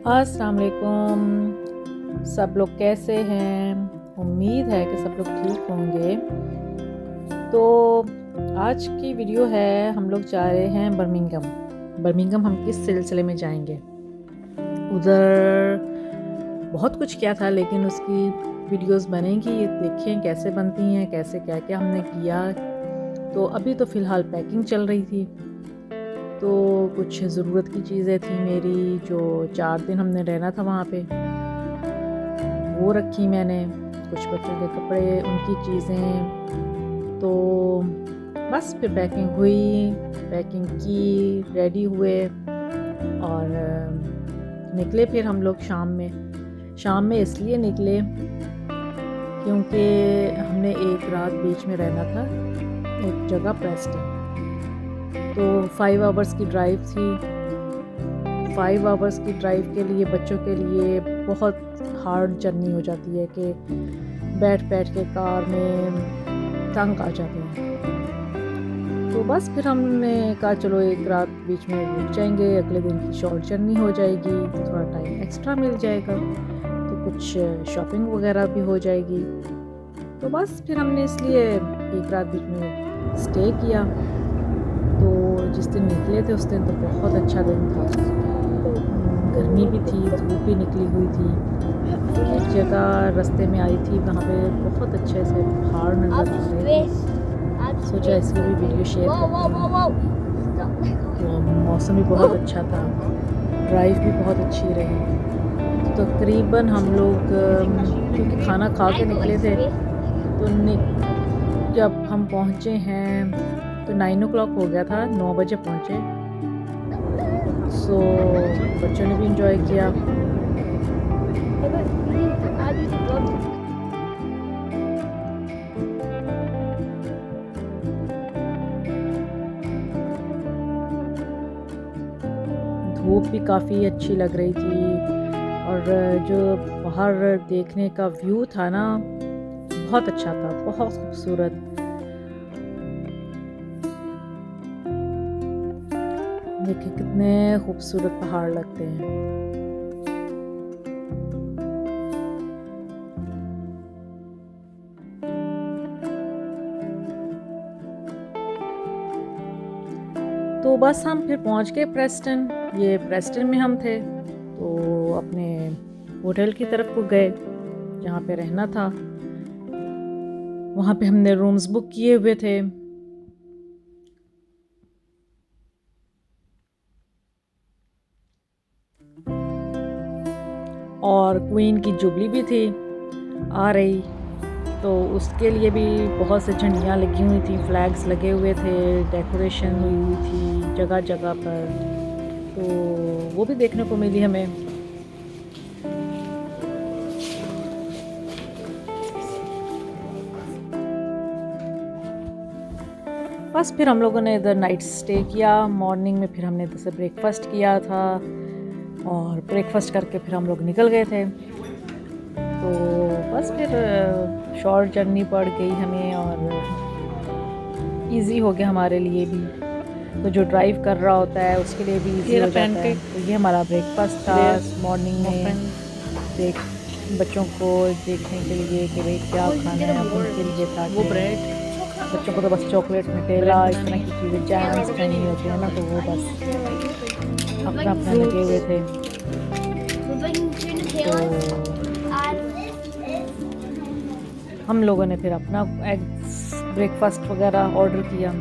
अस्सलाम वालेकुम। सब लोग कैसे हैं? उम्मीद है कि सब लोग ठीक होंगे। तो आज की वीडियो है, हम लोग जा रहे हैं बर्मिंघम हम किस सिलसिले में जाएंगे? उधर बहुत कुछ किया था, लेकिन उसकी वीडियोस बनेंगी, देखें कैसे बनती हैं, कैसे क्या क्या हमने किया। तो अभी तो फ़िलहाल पैकिंग चल रही थी, तो कुछ ज़रूरत की चीज़ें थी मेरी, जो 4 दिन हमने रहना था वहाँ पे, वो रखी मैंने। कुछ बच्चों के कपड़े, उनकी चीज़ें। तो बस फिर पैकिंग हुई, पैकिंग की, रेडी हुए और निकले फिर हम लोग शाम में इसलिए निकले क्योंकि हमने एक रात बीच में रहना था, एक जगह प्रेस्टन। तो 5 आवर्स की ड्राइव थी। 5 आवर्स की ड्राइव के लिए बच्चों के लिए बहुत हार्ड जर्नी हो जाती है कि बैठ के कार में तंग आ जाते हैं। तो बस फिर हमने कहा चलो एक रात बीच में रुक जाएंगे, अगले दिन की शॉर्ट जर्नी हो जाएगी, थोड़ा टाइम एक्स्ट्रा मिल जाएगा, तो कुछ शॉपिंग वगैरह भी हो जाएगी। तो बस फिर हमने इसलिए एक रात बीच में स्टे किया। तो जिस दिन निकले थे उस दिन तो बहुत अच्छा दिन था, गर्मी भी थी, धूप भी निकली हुई थी। तो एक जगह रास्ते में आई थी, वहाँ पे बहुत अच्छे से पहाड़ नज़र आ रहे थे। सोचा इसकी भी वीडियो शेयर करती हूँ। तो मौसम भी बहुत अच्छा था, ड्राइव भी बहुत अच्छी रही। तो तकरीबन हम लोग क्योंकि खाना खा के निकले थे, तो जब हम पहुँचे हैं तो 9 o'clock हो गया था, 9 बजे पहुँचे। सो बच्चों ने भी इंजॉय किया। धूप भी काफ़ी अच्छी लग रही थी, और जो बाहर देखने का व्यू था ना, बहुत अच्छा था, बहुत खूबसूरत। देखिए कितने खूबसूरत पहाड़ लगते हैं। तो बस हम फिर पहुंच गए प्रेस्टन। ये प्रेस्टन में हम थे, तो अपने होटल की तरफ को गए जहाँ पे रहना था। वहाँ पे हमने रूम्स बुक किए हुए थे। और क्वीन की जुबली भी थी आ रही, तो उसके लिए भी बहुत से झंडियाँ लगी हुई थी, फ्लैग्स लगे हुए थे, डेकोरेशन हुई हुई थी जगह जगह पर। तो वो भी देखने को मिली हमें। बस फिर हम लोगों ने इधर नाइट स्टे किया। मॉर्निंग में फिर हमने इधर से ब्रेकफास्ट किया था, और ब्रेकफास्ट करके फिर हम लोग निकल गए थे। तो बस फिर शॉर्ट जर्नी पड़ गई हमें, और इजी हो गया हमारे लिए भी। तो जो ड्राइव कर रहा होता है उसके लिए भी इजी हो जाता है। तो ये हमारा ब्रेकफास्ट था मॉर्निंग में। बच्चों को देखने के लिए कि भाई क्या खाना है, उनके लिए था वो ब्रेड। बच्चों को तो बस चॉकलेट, नटेला, इस तरह की चीज़ें, जैम्स चाहिए होती है ना, तो वो बस अपना अपना लगे हुए थे। तो हम लोगों ने फिर अपना एग्स ब्रेकफास्ट वगैरह ऑर्डर किया।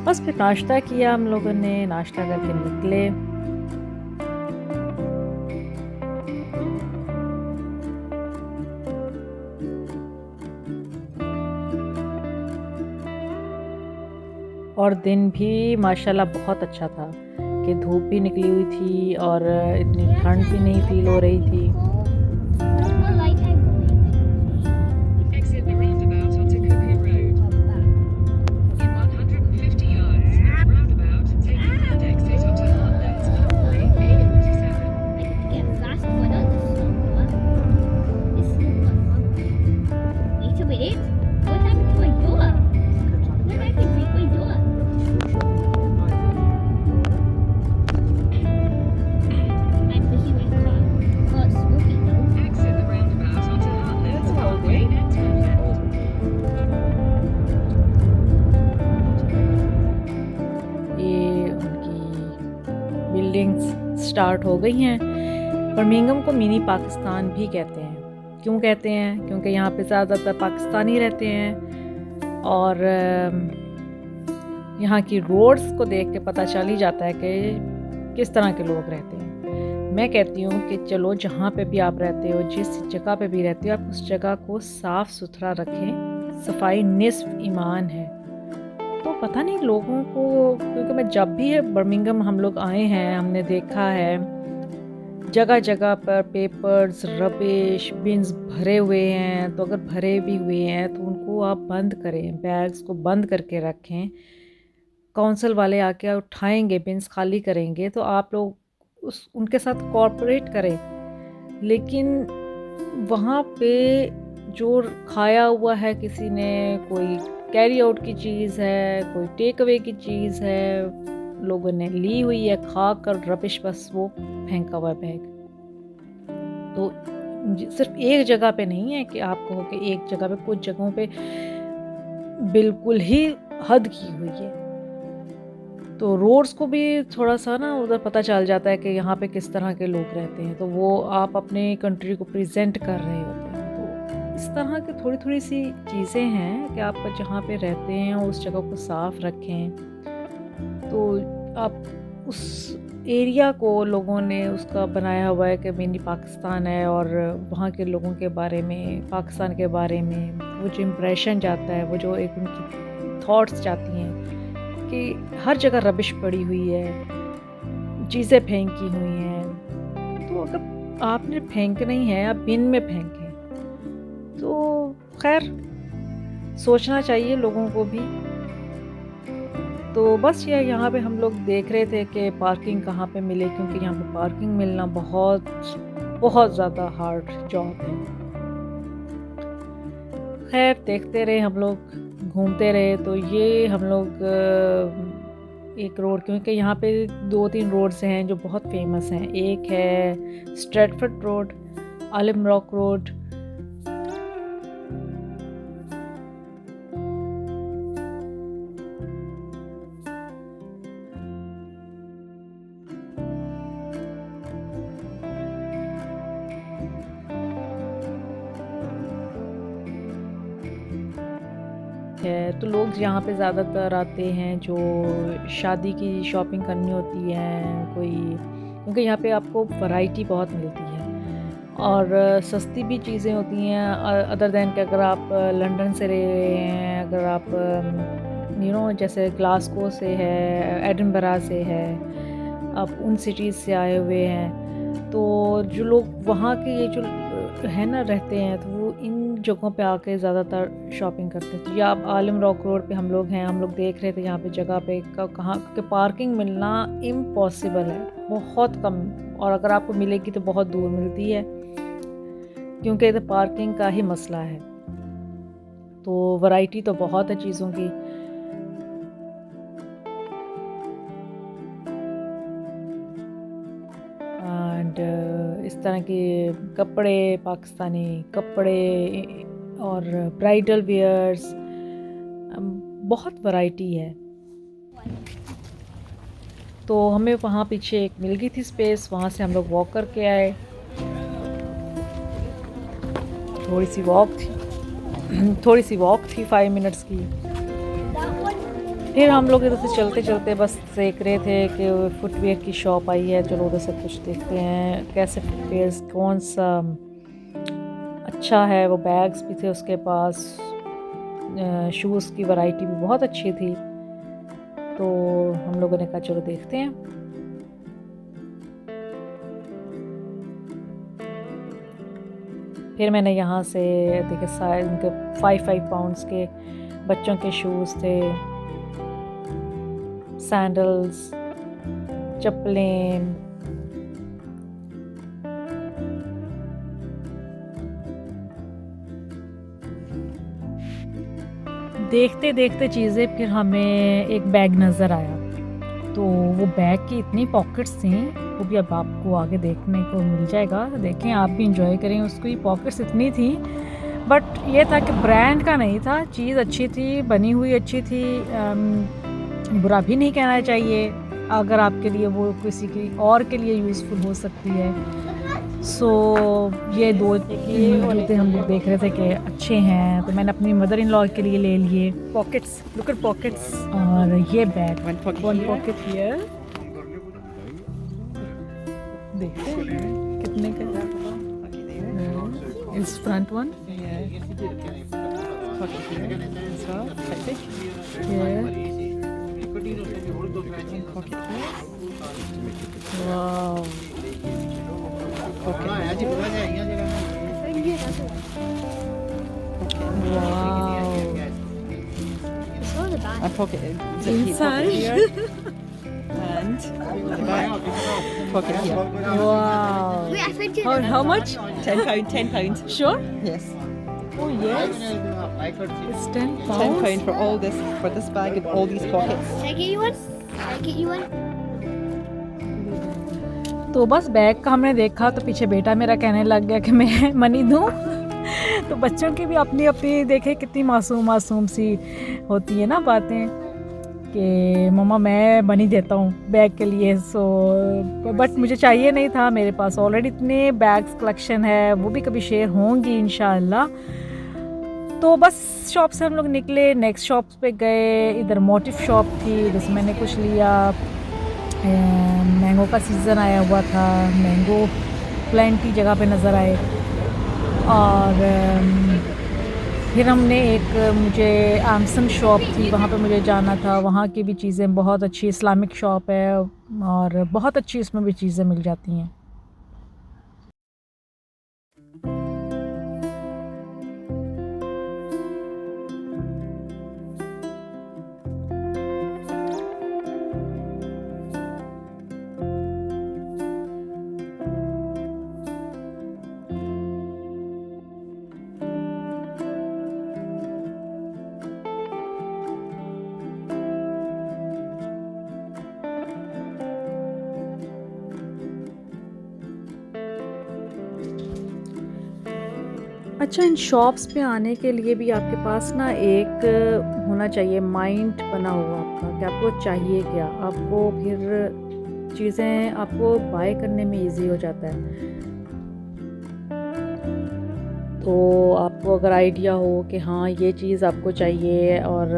बस फिर नाश्ता किया हम लोगों ने, नाश्ता करके निकले। और दिन भी माशाल्लाह बहुत अच्छा था कि धूप भी निकली हुई थी और इतनी ठंड भी नहीं फील हो रही थी। बिल्डिंग्स स्टार्ट हो गई हैं। बर्मिंघम को मिनी पाकिस्तान भी कहते हैं। क्यों कहते हैं? क्योंकि यहाँ पे ज़्यादातर पाकिस्तानी रहते हैं और यहाँ की रोड्स को देख के पता चल ही जाता है कि किस तरह के लोग रहते हैं। मैं कहती हूँ कि चलो जहाँ पे भी आप रहते हो, जिस जगह पे भी रहते हो, आप उस जगह को साफ़ सुथरा रखें। सफाई निस्फ ईमान है। तो पता नहीं लोगों को, क्योंकि मैं जब भी बर्मिंघम हम लोग आए हैं, हमने देखा है जगह जगह पर पेपर्स, रबिश बिन्स भरे हुए हैं। तो अगर भरे भी हुए हैं तो उनको आप बंद करें, बैग्स को बंद करके रखें। काउंसिल वाले आके उठाएंगे, बिन्स खाली करेंगे, तो आप लोग उनके साथ कोऑपरेट करें। लेकिन वहाँ पे जो खाया हुआ है किसी ने, कोई कैरी आउट की चीज़ है, कोई टेक अवे की चीज़ है, लोगों ने ली हुई है, खा कर रबिश बस वो फेंका हुआ बैग। तो सिर्फ एक जगह पे नहीं है कि आप कहो कि एक जगह पे, कुछ जगहों पे बिल्कुल ही हद की हुई है। तो रोड्स को भी थोड़ा सा ना उधर पता चल जाता है कि यहाँ पे किस तरह के लोग रहते हैं। तो वो आप अपने कंट्री को प्रेजेंट कर रहे होते हैं। तो इस तरह की थोड़ी थोड़ी सी चीज़ें हैं कि आप जहाँ पे रहते हैं उस जगह को साफ़ रखें। तो आप उस एरिया को लोगों ने उसका बनाया हुआ है कि मिनी पाकिस्तान है, और वहाँ के लोगों के बारे में, पाकिस्तान के बारे में वो जो इम्प्रेशन जाता है, वो जो एक उनकी थॉट्स जाती हैं कि हर जगह रबिश पड़ी हुई है, चीज़ें फेंकी हुई हैं। तो अगर आपने फेंकना ही है, आप बिन में फेंकें। तो खैर सोचना चाहिए लोगों को भी। तो बस ये यहाँ पे हम लोग देख रहे थे कि पार्किंग कहाँ पे मिले, क्योंकि यहाँ पे पार्किंग मिलना बहुत बहुत ज़्यादा हार्ड जॉब है। खैर देखते रहे हम लोग, घूमते रहे। तो ये हम लोग एक रोड, क्योंकि यहाँ पे 2-3 रोड्स हैं जो बहुत फेमस हैं। एक है स्ट्रेटफोर्ड रोड, आलिम रॉक रोड, है। तो लोग यहाँ पे ज़्यादातर आते हैं जो शादी की शॉपिंग करनी होती है कोई, क्योंकि यहाँ पे आपको वैरायटी बहुत मिलती है और सस्ती भी चीज़ें होती हैं। अदर दैन कि अगर आप लंदन से रहे हैं, अगर आप जैसे ग्लासगो से है, एडिनबरा से है, आप उन सिटीज़ से आए हुए हैं, तो जो लोग वहाँ के ये जो है ना रहते हैं, तो वो इन जगहों पे आके ज़्यादातर शॉपिंग करते हैं। या आप आलिम रॉक रोड पे हम लोग हैं, हम लोग देख रहे थे यहाँ पे जगह पे कहाँ कि पार्किंग मिलना इम्पॉसिबल है, बहुत कम, और अगर आपको मिलेगी तो बहुत दूर मिलती है, क्योंकि इधर पार्किंग का ही मसला है। तो वैरायटी तो बहुत है चीज़ों की। एंड इस तरह के कपड़े, पाकिस्तानी कपड़े और ब्राइडल वेयर्स, बहुत वैरायटी है। तो हमें वहाँ पीछे एक मिल गई थी स्पेस, वहाँ से हम लोग वॉक करके आए। थोड़ी सी वॉक थी 5 मिनट्स की। फिर हम लोग इधर से चलते चलते बस देख रहे थे कि फुटवेयर की शॉप आई है, चलो उधर से कुछ देखते हैं कैसे फुटवेयर्स, कौन सा अच्छा है। वो बैग्स भी थे उसके पास, शूज़ की वैरायटी भी बहुत अच्छी थी। तो हम लोगों ने कहा चलो देखते हैं। फिर मैंने यहाँ से देखे साइज उनके 5 पाउंड्स के बच्चों के शूज़ थे, सैंडल्स, चप्पलें, देखते देखते चीज़ें, फिर हमें एक बैग नज़र आया। तो वो बैग की इतनी पॉकेट्स थी, वो भी अब आपको आगे देखने को मिल जाएगा, देखें आप भी इंजॉय करें उसको। ये पॉकेट्स इतनी थी, बट ये था कि ब्रांड का नहीं था, चीज़ अच्छी थी, बनी हुई अच्छी थी, बुरा भी नहीं कहना चाहिए, अगर आपके लिए वो किसी की और के लिए यूज़फुल हो सकती है। सो ये 2 जूते हम लोग देख रहे थे कि अच्छे हैं, तो मैंने अपनी मदर इन लॉ के लिए ले लिए। Pockets. Look at pockets. और ये bag One pocket one here. Pocket here, देखते हैं कितने का Pocket there. इस front one Yeah. Pocket here as well. Quite big. ये And pocket here. Wow Pocket wow and pocket zip Inside. pocket here. And the back. Pocket here. Wow Wait, I think you how much? £10. £10. Sure? Yes. Oh yes, it's 10 £10 pounds. for all this, for this bag and all these pockets. Can I get you one? Can I get you one? तो बस bag का हमने देखा तो पीछे बेटा मेरा कहने लग गया कि मैं मनी दूँ। तो बच्चों की भी अपनी अपनी देखे कितनी मासूम मासूम सी होती है ना बातें कि मम्मा मैं मनी देता हूँ बैग के लिए। सो बट मुझे चाहिए नहीं था, मेरे पास ऑलरेडी इतने बैग्स कलेक्शन है, वो भी कभी शेयर होंगी इंशाल्लाह। तो बस शॉप से हम लोग निकले, नेक्स्ट शॉप पे गए। इधर मोटिव शॉप थी, इधर से मैंने कुछ लिया। मैंगो का सीज़न आया हुआ था, मैंगो प्लेंटी जगह पे नज़र आए। और फिर हमने एक मुझे आमसन शॉप थी, वहाँ पे मुझे जाना था। वहाँ की भी चीज़ें बहुत अच्छी, इस्लामिक शॉप है और बहुत अच्छी इसमें भी चीज़ें मिल जाती हैं। अच्छा, इन शॉप्स पे आने के लिए भी आपके पास ना एक होना चाहिए माइंड बना हुआ आपका कि आपको चाहिए क्या। आपको फिर चीज़ें आपको बाय करने में इजी हो जाता है। तो आपको अगर आइडिया हो कि हाँ ये चीज़ आपको चाहिए और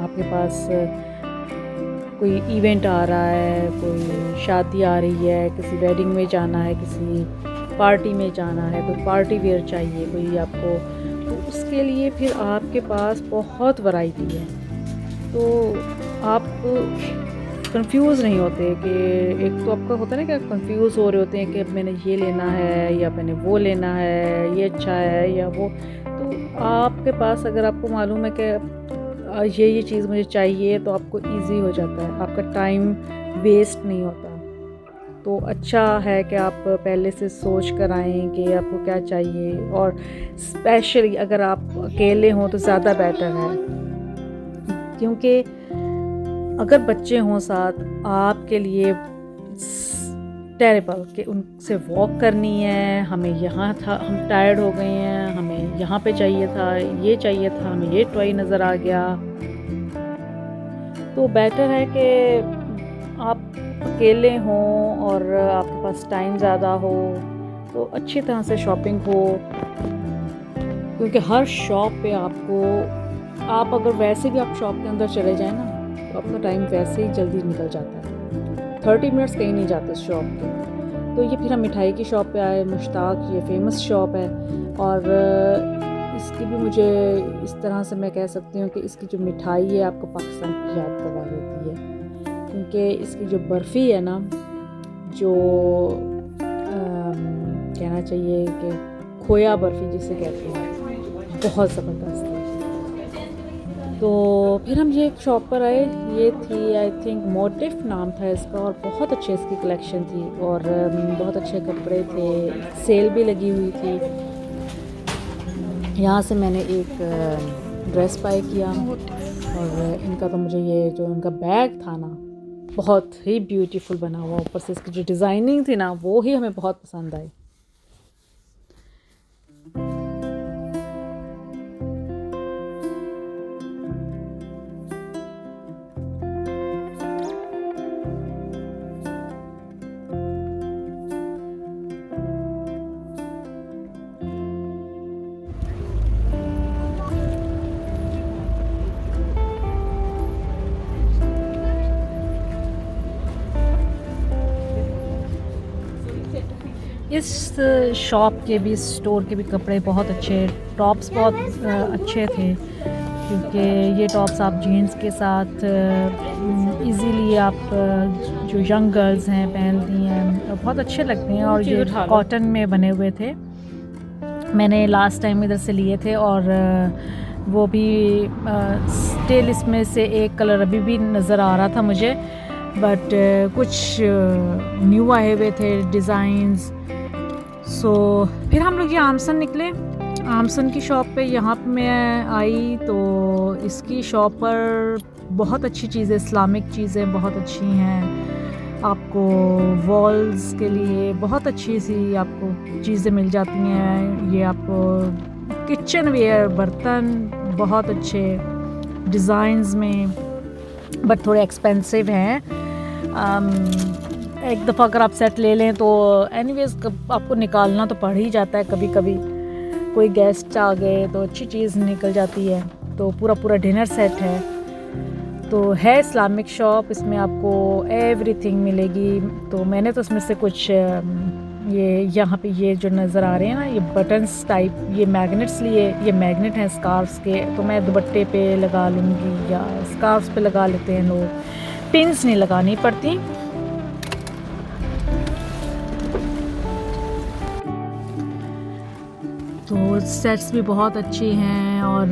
आपके पास कोई इवेंट आ रहा है, कोई शादी आ रही है, किसी वेडिंग में जाना है, किसी पार्टी में जाना है, कोई पार्टी वेयर चाहिए कोई आपको, तो उसके लिए फिर आपके पास बहुत वैरायटी है। तो आप कंफ्यूज नहीं होते कि एक तो आपका होता है ना कि कंफ्यूज हो रहे होते हैं कि अब मैंने ये लेना है या मैंने वो लेना है, ये अच्छा है या वो। तो आपके पास अगर आपको मालूम है कि ये चीज़ मुझे चाहिए तो आपको इजी हो जाता है, आपका टाइम वेस्ट नहीं होता। तो अच्छा है कि आप पहले से सोच कर आएँ कि आपको क्या चाहिए। और स्पेशली अगर आप अकेले हों तो ज़्यादा बेटर है, क्योंकि अगर बच्चे हों साथ आपके लिए टेरेबल कि उनसे वॉक करनी है, हमें यहाँ था, हम टायर्ड हो गए हैं, हमें यहाँ पे चाहिए था, ये चाहिए था, हमें ये टॉय नज़र आ गया। तो बेटर है कि आप अकेले हों और आपके पास टाइम ज़्यादा हो तो अच्छी तरह से शॉपिंग हो, क्योंकि हर शॉप पे आपको, आप अगर वैसे भी आप शॉप के अंदर चले जाएं ना तो आपका टाइम वैसे ही जल्दी निकल जाता है, 30 मिनट्स कहीं नहीं जाते इस शॉप के। तो ये फिर हम मिठाई की शॉप पे आए, मुश्ताक, ये फेमस शॉप है और इसकी भी मुझे इस तरह से मैं कह सकती हूँ कि इसकी जो मिठाई है आपको पाकिस्तान की याद करवा देती है, क्योंकि इसकी जो बर्फ़ी है ना, जो कहना चाहिए कि खोया बर्फ़ी जिसे कहते हैं, बहुत ज़बरदस्त है। तो फिर हम ये एक शॉप पर आए, ये थी आई थिंक मोटिव नाम था इसका, और बहुत अच्छी इसकी कलेक्शन थी और बहुत अच्छे कपड़े थे, सेल भी लगी हुई थी। यहाँ से मैंने एक ड्रेस बाय किया और इनका तो मुझे ये जो इनका बैग था ना बहुत ही ब्यूटीफुल बना हुआ, ऊपर से इसकी जो डिज़ाइनिंग थी ना वो ही हमें बहुत पसंद आई। इस शॉप के भी, इस स्टोर के भी कपड़े बहुत अच्छे, टॉप्स बहुत अच्छे थे, क्योंकि ये टॉप्स आप जीन्स के साथ इजीली आप जो यंग गर्ल्स हैं पहनती हैं, बहुत अच्छे लगते हैं। और ये कॉटन में बने हुए थे, मैंने लास्ट टाइम इधर से लिए थे, और वो भी स्टिल इसमें से एक कलर अभी भी नज़र आ रहा था मुझे, बट कुछ न्यू आए हुए थे डिज़ाइंस। सो फिर हम लोग ये आमसन निकले, आमसन की शॉप पे। यहाँ पे मैं आई तो इसकी शॉप पर बहुत अच्छी चीज़ें, इस्लामिक चीज़ें बहुत अच्छी हैं। आपको वॉल्स के लिए बहुत अच्छी सी आपको चीज़ें मिल जाती हैं। ये आपको किचन वेयर, बर्तन बहुत अच्छे डिज़ाइंस में, बट थोड़े एक्सपेंसिव हैं। एक दफ़ा अगर आप सेट ले लें तो एनीवेज आपको निकालना तो पड़ ही जाता है। कभी कभी कोई गेस्ट आ गए तो अच्छी चीज़ निकल जाती है। तो पूरा डिनर सेट है, तो है इस्लामिक शॉप, इसमें आपको एवरीथिंग मिलेगी। तो मैंने तो इसमें से कुछ ये यहाँ पे ये जो नज़र आ रहे हैं ना, ये बटन्स टाइप, ये मैग्नेट्स लिए, ये मैग्नेट हैं स्कार्फ्स के, तो मैं दुपट्टे पे लगा लूँगी या स्कार्फ्स पे लगा लेते हैं लोग, पिन्स नहीं लगानी पड़ती। तो सेट्स भी बहुत अच्छे हैं, और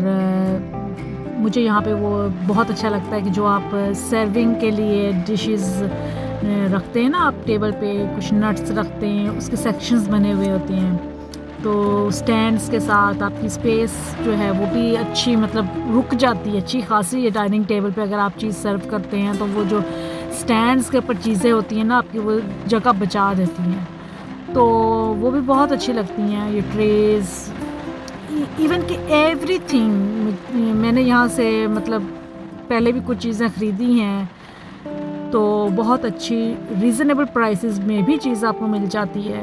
मुझे यहाँ पे वो बहुत अच्छा लगता है कि जो आप सर्विंग के लिए डिशेस रखते हैं ना, आप टेबल पे कुछ नट्स रखते हैं, उसके सेक्शंस बने हुए होते हैं। तो स्टैंड्स के साथ आपकी स्पेस जो है वो भी अच्छी, मतलब रुक जाती है अच्छी खासी। ये डाइनिंग टेबल पे अगर आप चीज़ सर्व करते हैं तो वो जो स्टैंड्स के ऊपर चीज़ें होती हैं ना, आपकी वो जगह बचा देती हैं, तो वो भी बहुत अच्छी लगती हैं। ये ट्रेज़, इवन कि एवरीथिंग मैंने यहाँ से मतलब पहले भी कुछ चीज़ें ख़रीदी हैं, तो बहुत अच्छी रीज़नेबल प्राइसेस में भी चीज़ आपको मिल जाती है।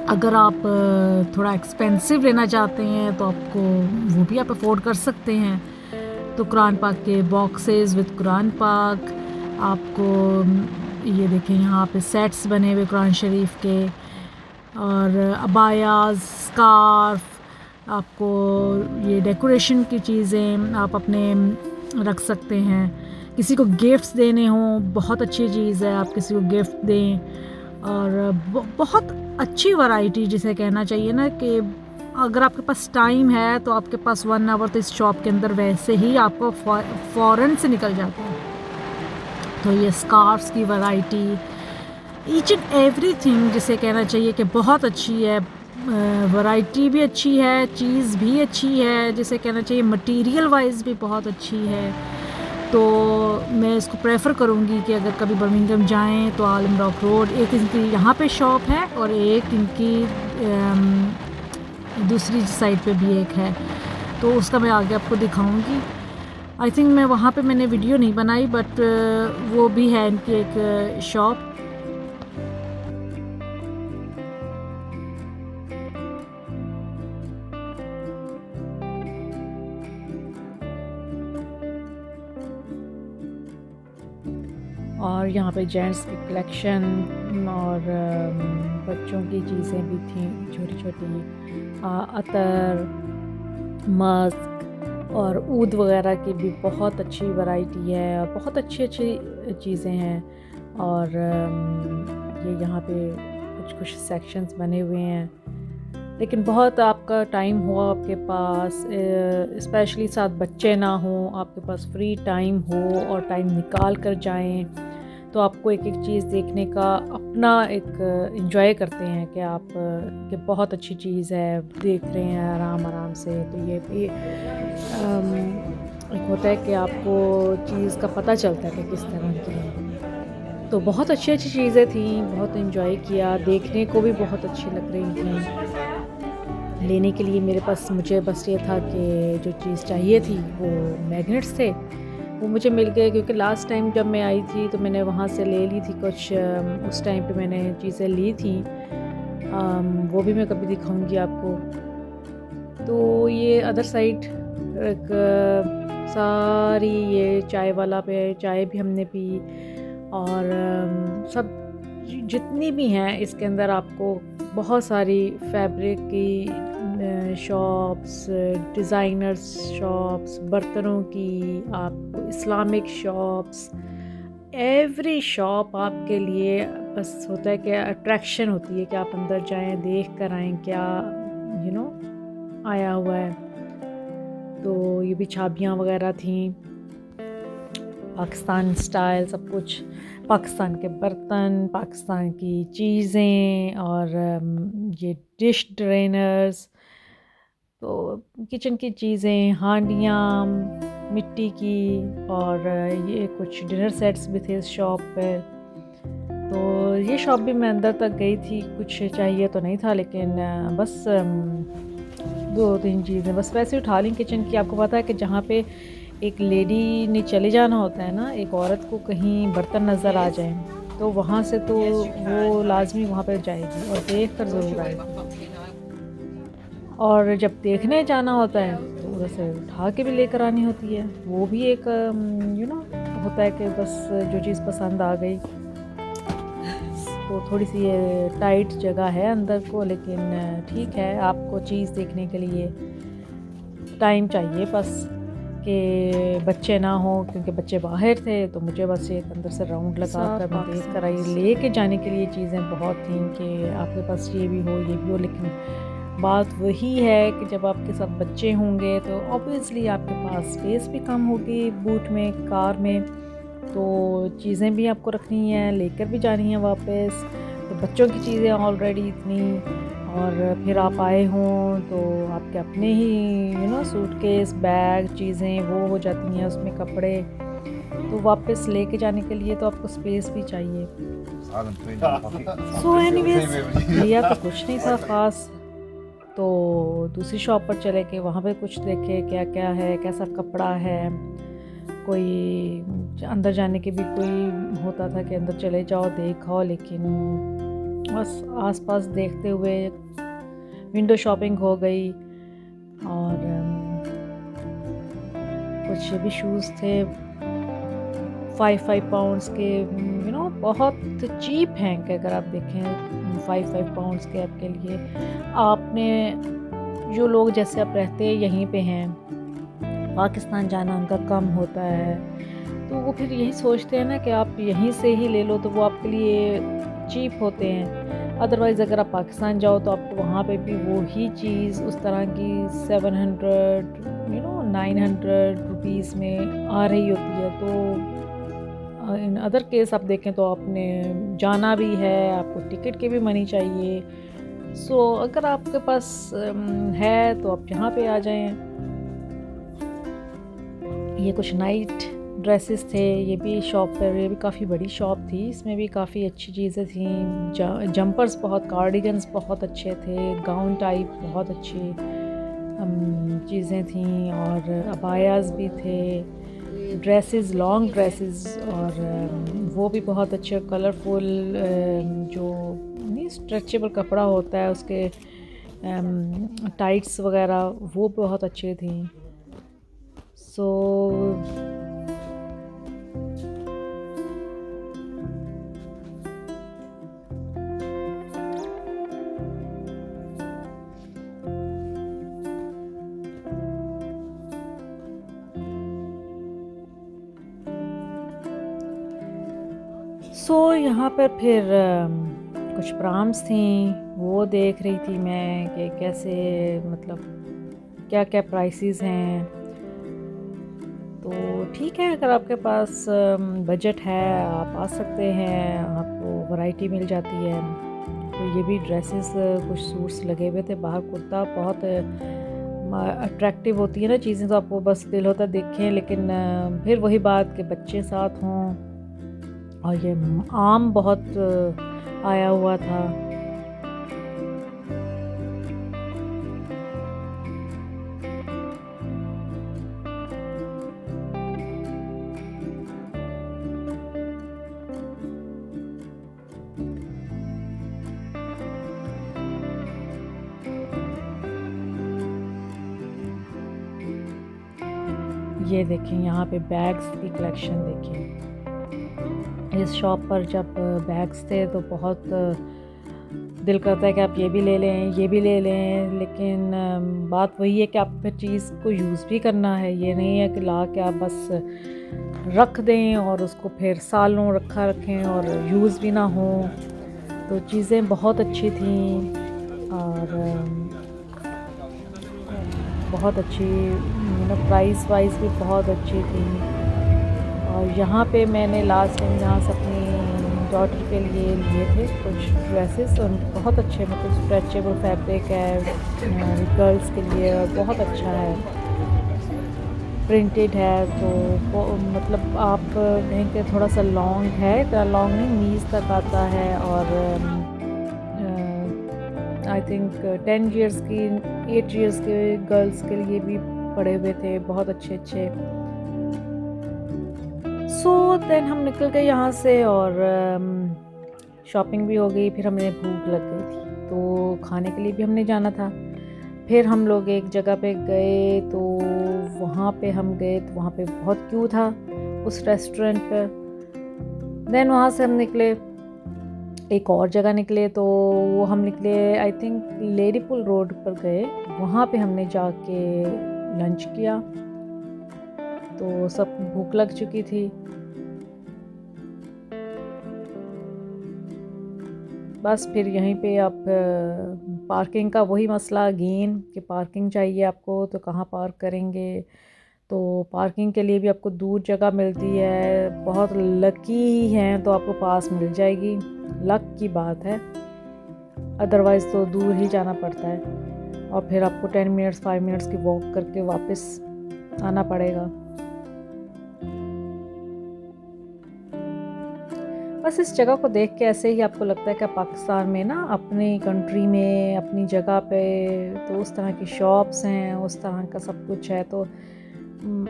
अगर आप थोड़ा एक्सपेंसिव लेना चाहते हैं तो आपको वो भी आप अफोर्ड कर सकते हैं। तो कुरान पाक के बॉक्सेस विद कुरान पाक आपको, ये देखें यहाँ पे सेट्स बने हुए कुरान शरीफ के, और अबायाज, स्कार्फ, आपको ये डेकोरेशन की चीज़ें आप अपने रख सकते हैं। किसी को गिफ्ट्स देने हों, बहुत अच्छी चीज़ है, आप किसी को गिफ्ट दें। और बहुत अच्छी वैरायटी जिसे कहना चाहिए ना, कि अगर आपके पास टाइम है तो आपके पास 1 आवर तो इस शॉप के अंदर वैसे ही आपको फ़ौरन से निकल जाता है। तो ये स्कार्फ्स की वैरायटी, ईच एंड एवरीथिंग जिसे कहना चाहिए कि बहुत अच्छी है। वैरायटी भी अच्छी है, चीज़ भी अच्छी है, जिसे कहना चाहिए मटेरियल वाइज भी बहुत अच्छी है। तो मैं इसको प्रेफर करूँगी कि अगर कभी बर्मिंघम जाएं तो आलम रॉक रोड, एक इनकी यहाँ पे शॉप है और एक इनकी दूसरी साइड पे भी एक है, तो उसका मैं आगे आपको दिखाऊंगी। आई थिंक मैं वहाँ पे मैंने वीडियो नहीं बनाई, बट वो भी है इनकी एक शॉप। और यहाँ पे जेंट्स की कलेक्शन और बच्चों की चीज़ें भी थी, छोटी छोटी अतर, मस्क और ऊद वगैरह की भी बहुत अच्छी वैरायटी है, और बहुत अच्छी अच्छी चीज़ें हैं। और ये यहाँ पे कुछ कुछ सेक्शंस बने हुए हैं, लेकिन बहुत आपका टाइम हो आपके पास, स्पेशली साथ बच्चे ना हो, आपके पास फ्री टाइम हो और टाइम निकाल कर जाएं, तो आपको एक एक चीज़ देखने का अपना एक एंजॉय करते हैं कि आप कि बहुत अच्छी चीज़ है, देख रहे हैं आराम आराम से। तो ये भी एक होता है कि आपको चीज़ का पता चलता है कि किस तरह की है। तो बहुत अच्छी अच्छी चीज़ें थी, बहुत एंजॉय किया, देखने को भी बहुत अच्छी लग रही थी। लेने के लिए मेरे पास, मुझे बस ये था कि जो चीज़ चाहिए थी वो मैग्नेट्स थे, वो मुझे मिल गए। क्योंकि लास्ट टाइम जब मैं आई थी तो मैंने वहाँ से ले ली थी कुछ, उस टाइम पे मैंने चीज़ें ली थी, वो भी मैं कभी दिखाऊंगी आपको। तो ये अदर साइड एक सारी ये चाय वाला पे चाय भी हमने पी, और सब जितनी भी हैं इसके अंदर आपको बहुत सारी फैब्रिक की शॉप्स, डिज़ाइनर्स शॉप्स, बर्तनों की, आपको इस्लामिक शॉप्स, एवरी शॉप आपके लिए बस होता है कि अट्रैक्शन होती है कि आप अंदर जाएं, देख कर आएँ क्या आया हुआ है। तो ये भी चाबियाँ वगैरह थी, पाकिस्तान स्टाइल सब कुछ, पाकिस्तान के बर्तन, पाकिस्तान की चीज़ें और ये डिश ड्रेनर्स, तो किचन की चीज़ें, हांडियाँ मिट्टी की, और ये कुछ डिनर सेट्स भी थे इस शॉप पे। तो ये शॉप भी मैं अंदर तक गई थी, कुछ चाहिए तो नहीं था, लेकिन बस 2-3 चीज़ें बस वैसे उठा ली किचन की। आपको पता है कि जहाँ पे एक लेडी ने चले जाना होता है ना, एक औरत को कहीं बर्तन नज़र आ जाए तो वहाँ से तो वो लाजमी वहाँ पर जाएगी और देख कर ज़रूर आएगी, और जब देखने जाना होता है तो उधर से उठा के भी लेकर आनी होती है। वो भी एक होता है कि बस जो चीज़ पसंद आ गई। तो थोड़ी सी ये टाइट जगह है अंदर को, लेकिन ठीक है, आपको चीज़ देखने के लिए टाइम चाहिए बस कि बच्चे ना हो, क्योंकि बच्चे बाहर थे तो मुझे बस एक अंदर से राउंड लगा कर मैं देख कर आई। लेके जाने के लिए चीज़ें बहुत थी कि आपके पास ये भी हो ये भी हो, लेकिन बात वही है कि जब आपके साथ बच्चे होंगे तो ऑब्वियसली आपके पास स्पेस भी कम होगी बूट में, कार में, तो चीज़ें भी आपको रखनी है, लेकर भी जानी है वापस। तो बच्चों की चीज़ें ऑलरेडी इतनी, और फिर आप आए हों तो आपके अपने ही सूटकेस, बैग, चीज़ें वो हो जाती हैं, उसमें कपड़े, तो वापस लेके जाने के लिए तो आपको स्पेस भी चाहिए। सो एनीवेज लिया तो कुछ नहीं था ख़ास, तो दूसरी शॉप पर चले के वहाँ पे कुछ देखे क्या क्या है, कैसा कपड़ा है। कोई अंदर जाने के भी कोई होता था कि अंदर चले जाओ देखो, लेकिन बस आसपास देखते हुए विंडो शॉपिंग हो गई। और कुछ भी शूज़ थे 5 पाउंड्स के, बहुत चीप हैं कि अगर आप देखें 5 पाउंड्स के आपके लिए। आपने जो लोग जैसे आप रहते यहीं पे हैं, पाकिस्तान जाना उनका कम होता है, तो वो फिर यही सोचते हैं ना कि आप यहीं से ही ले लो, तो वो आपके लिए चीप होते हैं। अदरवाइज़ अगर आप पाकिस्तान जाओ तो आपको वहाँ पे भी वही चीज़ उस तरह की 700 900 रुपीज़ में आ रही होती है। तो इन अदर केस आप देखें तो आपने जाना भी है, आपको टिकट के भी मनी चाहिए। सो अगर आपके पास है तो आप यहाँ पे आ जाएं। ये कुछ नाइट ड्रेसेस थे, ये भी शॉप पर, ये भी काफ़ी बड़ी शॉप थी, इसमें भी काफ़ी अच्छी चीज़ें थी। जंपर्स बहुत, कार्डिगन्स बहुत अच्छे थे, गाउन टाइप बहुत अच्छी चीज़ें थी, और अबायाज़ भी थे, ड्रेसेस, लॉन्ग ड्रेसेस, और वो भी बहुत अच्छे कलरफुल, जो नहीं स्ट्रेचेबल कपड़ा होता है उसके टाइट्स वगैरह, वो बहुत अच्छे थी। सो यहाँ पर फिर कुछ प्राम्स थी, वो देख रही थी मैं कि कैसे, मतलब क्या क्या प्राइसेस हैं। तो ठीक है, अगर आपके पास बजट है आप आ सकते हैं, आपको वैरायटी मिल जाती है। तो ये भी ड्रेसेस, कुछ सूट्स लगे हुए थे बाहर, कुर्ता बहुत अट्रैक्टिव होती है ना चीज़ें, तो आपको बस दिल होता देखें, लेकिन फिर वही बात कि बच्चे साथ हों, और ये आम बहुत आया हुआ था। ये देखें यहाँ पे बैग्स की कलेक्शन देखें, इस शॉप पर जब बैग्स थे तो बहुत दिल करता है कि आप ये भी ले लें, ये भी ले लें, लेकिन बात वही है कि आप फिर चीज़ को यूज़ भी करना है। ये नहीं है कि ला के आप बस रख दें और उसको फिर सालों रखा रखें और यूज़ भी ना हो। तो चीज़ें बहुत अच्छी थी और बहुत अच्छी, प्राइस वाइज भी बहुत अच्छी थी। और यहाँ पे मैंने लास्ट टाइम यहाँ से अपनी डॉटर के लिए थे कुछ ड्रेसेस, और बहुत अच्छे, मतलब स्ट्रेचेबल फैब्रिक है गर्ल्स के लिए, बहुत अच्छा है, प्रिंटेड है। तो मतलब आप कहेंगे थोड़ा सा लॉन्ग है, लॉन्ग नहीं, नीज तक आता है। और आई थिंक 10 इयर्स की, 8 इयर्स के गर्ल्स के लिए भी पड़े हुए थे, बहुत अच्छे अच्छे। सो देन हम निकल गए यहाँ से और शॉपिंग भी हो गई। फिर हमें भूख लग गई थी तो खाने के लिए भी हमने जाना था। फिर हम लोग एक जगह पे गए, तो वहाँ पे हम गए तो वहाँ पे बहुत क्यू था उस रेस्टोरेंट पे। देन वहाँ से हम निकले, एक और जगह निकले, तो वो हम निकले आई थिंक लेडीपुल रोड पर गए। वहाँ पे हमने जाके लंच किया, तो सब भूख लग चुकी थी। बस फिर यहीं पे आप पार्किंग का वही मसला अगेन कि पार्किंग चाहिए आपको, तो कहाँ पार्क करेंगे। तो पार्किंग के लिए भी आपको दूर जगह मिलती है, बहुत लकी हैं तो आपको पास मिल जाएगी, लक की बात है, अदरवाइज़ तो दूर ही जाना पड़ता है और फिर आपको 10 मिनट्स 5 मिनट्स की वॉक करके वापस आना पड़ेगा। बस इस जगह को देख के ऐसे ही आपको लगता है कि पाकिस्तान में ना, अपनी कंट्री में, अपनी जगह पे तो उस तरह की शॉप्स हैं, उस तरह का सब कुछ है, तो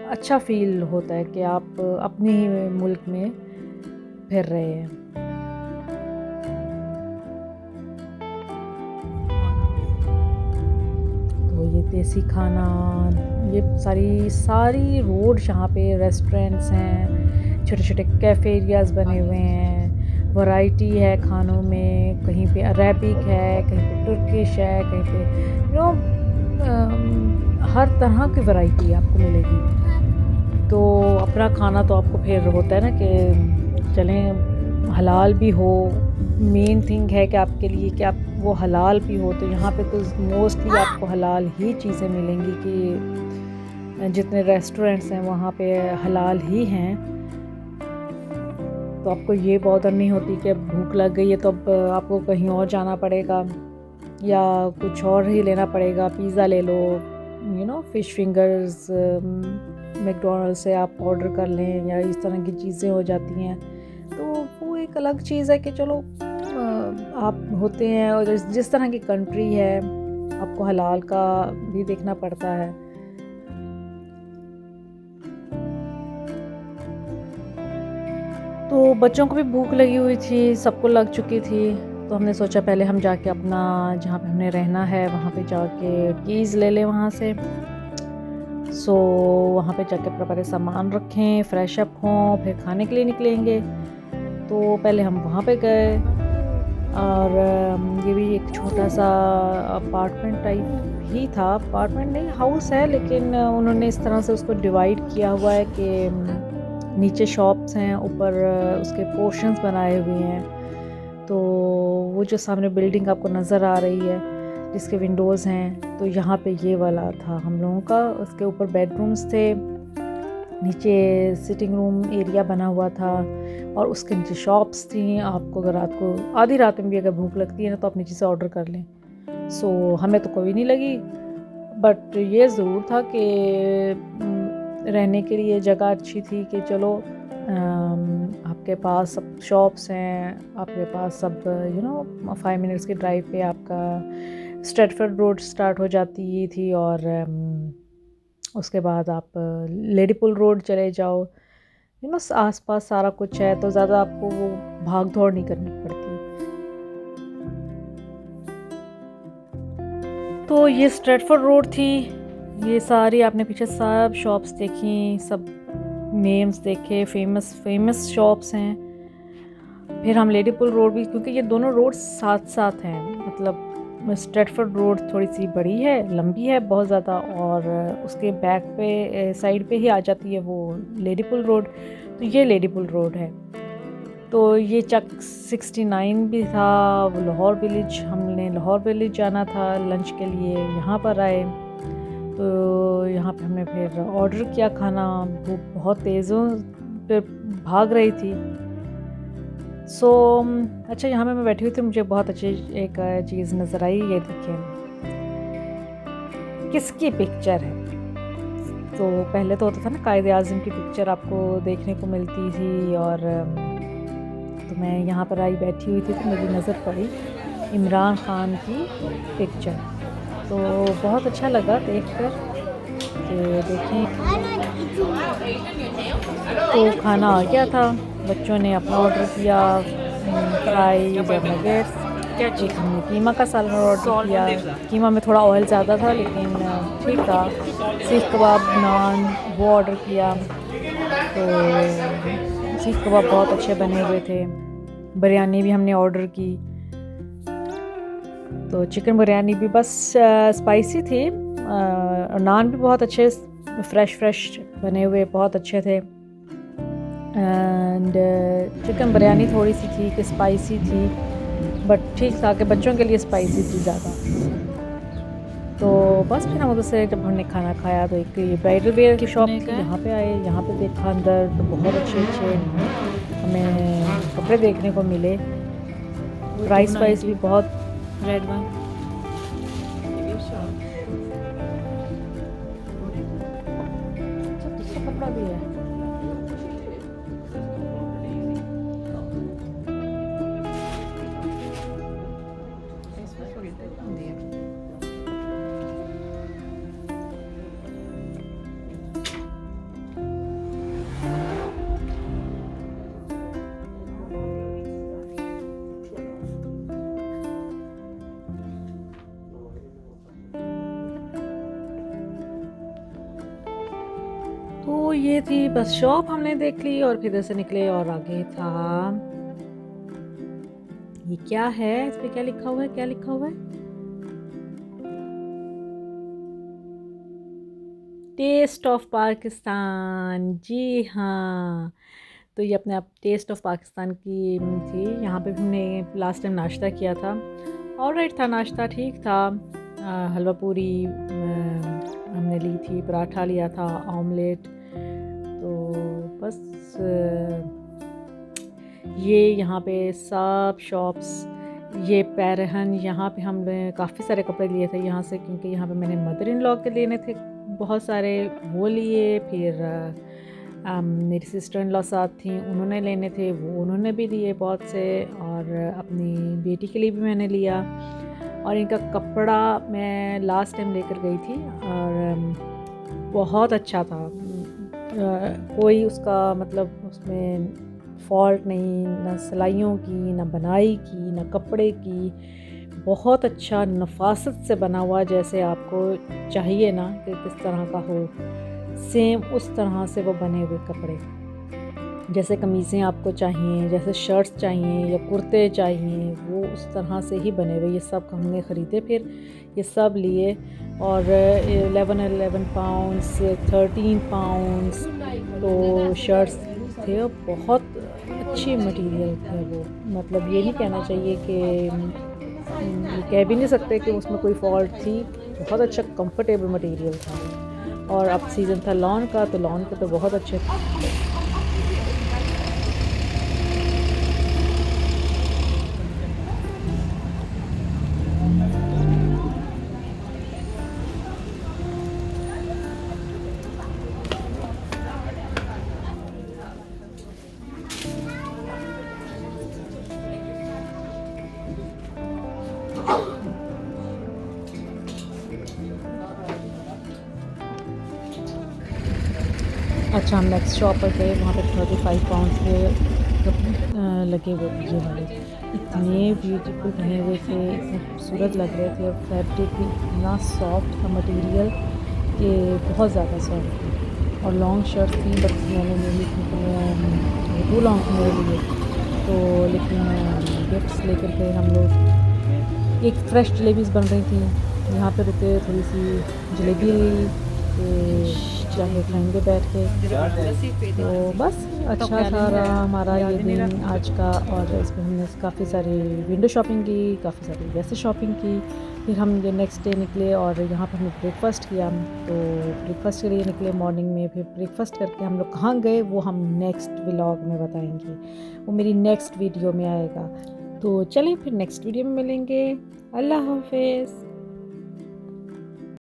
अच्छा फील होता है कि आप अपने ही मुल्क में फिर रहे हैं। तो ये देसी खाना, ये सारी रोड यहाँ पे रेस्टोरेंट्स हैं, छोटे छोटे कैफ़े एरियाज़ बने हुए हैं, वैरायटी है खानों में, कहीं पे अरेबिक है, कहीं पे तुर्किश है, कहीं पे हर तरह की वैरायटी आपको मिलेगी। तो अपना खाना तो आपको फिर होता है ना कि चलें हलाल भी हो, मेन थिंग है कि आपके लिए कि आप वो हलाल भी हो। तो यहाँ पे तो मोस्टली आपको हलाल ही चीज़ें मिलेंगी, कि जितने रेस्टोरेंट्स हैं वहाँ पे हलाल ही हैं। तो आपको ये बॉदर नहीं होती कि भूख लग गई है तो अब आपको कहीं और जाना पड़ेगा या कुछ और ही लेना पड़ेगा, पिज़्ज़ा ले लो, फ़िश फिंगर्स मैकडॉनल्ड से आप ऑर्डर कर लें, या इस तरह की चीज़ें हो जाती हैं। तो वो एक अलग चीज़ है कि चलो आप होते हैं, और जिस तरह की कंट्री है आपको हलाल का भी देखना पड़ता है। तो बच्चों को भी भूख लगी हुई थी, सबको लग चुकी थी, तो हमने सोचा पहले हम जाके अपना जहाँ पे हमने रहना है वहाँ पे जाके कीज़ ले लें वहाँ से। सो वहाँ पे जाके अपना पहले सामान रखें, फ्रेश अप हों, फिर खाने के लिए निकलेंगे। तो पहले हम वहाँ पे गए, और ये भी एक छोटा सा अपार्टमेंट टाइप ही था, अपार्टमेंट नहीं, हाउस है, लेकिन उन्होंने इस तरह से उसको डिवाइड किया हुआ है कि नीचे शॉप्स हैं, ऊपर उसके पोर्शंस बनाए हुए हैं। तो वो जो सामने बिल्डिंग आपको नज़र आ रही है जिसके विंडोज़ हैं, तो यहाँ पे ये वाला था हम लोगों का। उसके ऊपर बेडरूम्स थे, नीचे सिटिंग रूम एरिया बना हुआ था, और उसके नीचे शॉप्स थी। आपको अगर रात को आधी रात में भी अगर भूख लगती है ना, तो आप नीचे से ऑर्डर कर लें। सो हमें तो कोई नहीं लगी, बट ये ज़रूर था कि रहने के लिए जगह अच्छी थी, कि चलो आपके पास सब शॉप्स हैं, आपके पास सब 5 मिनट्स की ड्राइव पे आपका स्ट्रेटफोर्ड रोड स्टार्ट हो जाती थी, और उसके बाद आप लेडीपुल रोड चले जाओ, आसपास सारा कुछ है, तो ज़्यादा आपको वो भाग दौड़ नहीं करनी पड़ती। तो ये स्ट्रेटफोर्ड रोड थी, ये सारी आपने पीछे सब शॉप्स देखी, सब नेम्स देखे, फेमस शॉप्स हैं। फिर हम लेडीपुल रोड भी, क्योंकि ये दोनों रोड साथ साथ हैं, मतलब स्ट्रेटफोर्ड रोड थोड़ी सी बड़ी है, लंबी है बहुत ज़्यादा, और उसके बैक पे साइड पे ही आ जाती है वो लेडीपुल रोड। तो ये लेडीपुल रोड है। तो ये चक 69 भी था, लाहौर विलेज, हमने लाहौर विलेज जाना था लंच के लिए, यहाँ पर आए। तो यहाँ पे हमने फिर ऑर्डर किया खाना, वो बहुत तेज़ों पे भाग रही थी। अच्छा, यहाँ पे मैं बैठी हुई थी, मुझे बहुत अच्छी एक चीज़ नज़र आई, ये देखिए किसकी पिक्चर है। तो पहले तो होता था ना, कायदे आज़म की पिक्चर आपको देखने को मिलती थी, और तो मैं यहाँ पर आई बैठी हुई थी तो मेरी नज़र पड़ी इमरान ख़ान की पिक्चर। तो बहुत अच्छा लगा देखकर कि देखें। तो खाना आ गया था, बच्चों ने अपना ऑर्डर किया, फ्राइज़ और नगेट्स। एक हमने कीमा का सालन ऑर्डर किया, कीमा में थोड़ा ऑयल ज़्यादा था लेकिन ठीक था। सीख कबाब, नान वो ऑर्डर किया, तो सीख कबाब बहुत अच्छे बने हुए थे। बिरयानी भी हमने ऑर्डर की, तो चिकन बिरयानी भी बस स्पाइसी थी, और नान भी बहुत अच्छे फ्रेश बने हुए बहुत अच्छे थे। एंड चिकन बिरयानी थोड़ी सी थी कि स्पाइसी थी, बट ठीक था कि बच्चों के लिए स्पाइसी थी ज़्यादा। तो बस फिर हम उधर से जब हमने खाना खाया तो एक ये ब्राइडल वेयर की शॉप थी, यहाँ पे आए, यहाँ पे देखा अंदर तो बहुत अच्छे हमें कपड़े देखने को मिले। प्राइस वाइज भी बहुत। रेड वन कपड़ा भी है। तो ये थी बस शॉप, हमने देख ली और फिर से निकले, और आगे था ये क्या है, इस पे क्या लिखा हुआ है, क्या लिखा हुआ है, टेस्ट ऑफ पाकिस्तान। जी हाँ, तो ये अपने आप टेस्ट ऑफ पाकिस्तान की थी। यहाँ पे भी हमने लास्ट टाइम नाश्ता किया था, ऑलराइट था नाश्ता, ठीक था। हलवा पूरी हमने ली थी, पराठा लिया था, ऑमलेट। तो बस ये यहाँ पे सब शॉप्स, ये पैरहन, यहाँ पे हमने काफ़ी सारे कपड़े लिए थे यहाँ से, क्योंकि यहाँ पे मैंने मदर इन लॉ के लेने थे बहुत सारे, वो लिए। फिर मेरी सिस्टर इन लॉ साथ थी, उन्होंने लेने थे, वो उन्होंने भी लिए बहुत से, और अपनी बेटी के लिए भी मैंने लिया। और इनका कपड़ा मैं लास्ट टाइम लेकर गई थी और बहुत अच्छा था, कोई उसका मतलब उसमें फॉल्ट नहीं, ना सिलाइयों की, ना बनाई की, ना कपड़े की, बहुत अच्छा नफासत से बना हुआ, जैसे आपको चाहिए ना कि किस तरह का हो, सेम उस तरह से वो बने हुए कपड़े। जैसे कमीज़ें आपको चाहिए, जैसे शर्ट्स चाहिए या कुर्ते चाहिए, वो उस तरह से ही बने हुए। ये सब हमने ख़रीदे, फिर ये सब लिए। और 11 पाउंड्स, 13 पाउंड्स तो शर्ट्स थे, और बहुत अच्छी मटेरियल थे वो। मतलब ये नहीं कहना चाहिए कि कह भी नहीं सकते कि उसमें कोई फॉल्ट थी, बहुत अच्छा कंफर्टेबल मटेरियल था। और अब सीज़न था लॉन का, तो लॉन के तो बहुत अच्छे थे। अच्छा, हम नेक्स्ट शॉप पर गए, वहाँ पे 35 पाउंड्स के लगे हुए थे, ये वाले इतने ब्यूटीफुल बने हुए थे, इतने खूबसूरत लग रहे थे, और फैब्रिक भी इतना सॉफ्ट था मटेरियल कि बहुत ज़्यादा सॉफ्ट थी। और लॉन्ग शर्ट थी, बट मैंने नहीं ली क्योंकि वो लॉन्ग मेरे लिए, तो लेकिन गिफ्ट्स लेकर के हम लोग। एक फ्रेश जलेबीज़ बन रही थी, यहाँ पे रुके, थोड़ी सी जलेबी ली, चाहे खाएंगे बैठ के। तो बस अच्छा था रहा हमारा ये दिन आज का। और इसमें हमने काफ़ी सारी विंडो शॉपिंग की, काफ़ी सारी वैसे शॉपिंग की। फिर हम ये नेक्स्ट डे निकले और यहाँ पर हमने ब्रेकफ़ास्ट किया। तो ब्रेकफ़ास्ट के लिए निकले मॉर्निंग में। फिर ब्रेकफ़ास्ट करके हम लोग कहाँ गए वो हम नेक्स्ट व्लॉग में बताएंगे, वो मेरी नेक्स्ट वीडियो में आएगा। तो चलें फिर नेक्स्ट वीडियो में मिलेंगे। अल्लाह हाफ़िज़।